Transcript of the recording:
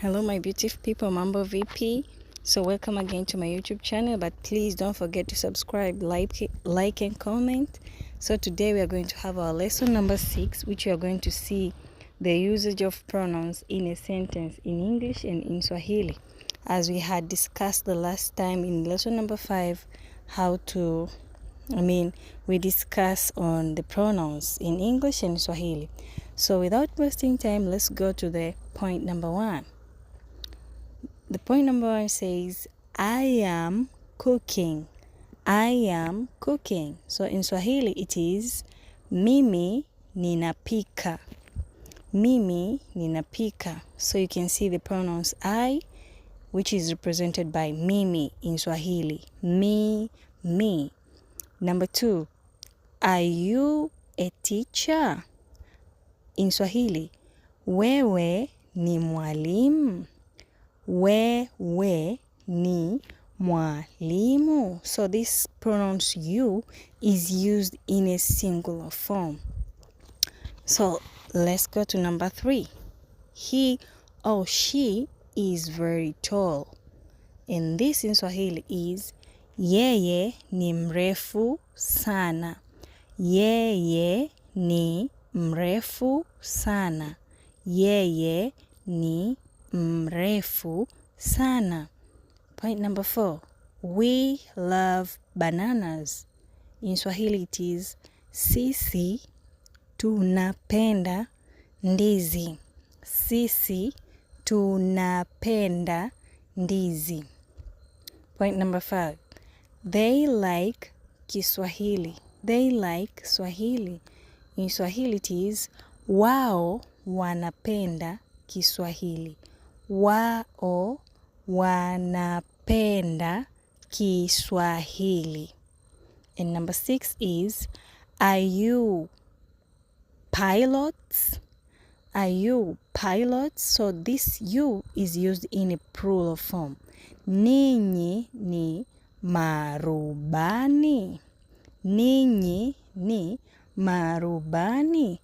Hello my beautiful people, Mambo VP. So welcome again to my YouTube channel, but please don't forget to subscribe, like and comment. So today we are going to have our lesson number 6, which we are going to see the usage of pronouns in a sentence in English and in Swahili. As we had discussed the last time in lesson number 5, we discuss on the pronouns in English and Swahili. So without wasting time, let's go to the point number 1. The point number 1 says, I am cooking. I am cooking. So in Swahili it is, mimi ninapika. Mimi ninapika. So you can see the pronouns I, which is represented by mimi in Swahili. Me. Number 2, are you a teacher? In Swahili, wewe ni mwalimu. Wewe ni mwalimu. So this pronouns you is used in a singular form. So let's go to number 3. He or she is very tall. And this in Swahili is, yeye ni mrefu sana. Yeye ni mrefu sana. Yeye ni mrefu sana. Point number 4. We love bananas. In Swahili it is, sisi tunapenda ndizi. Sisi tunapenda ndizi. Point number 5. They like Kiswahili. They like Swahili. In Swahili it is, wao wanapenda Kiswahili. Wao wanapenda Kiswahili. And number 6 is, are you pilots? Are you pilots? So this you is used in a plural form. Ninyi ni marubani. Ninyi ni marubani.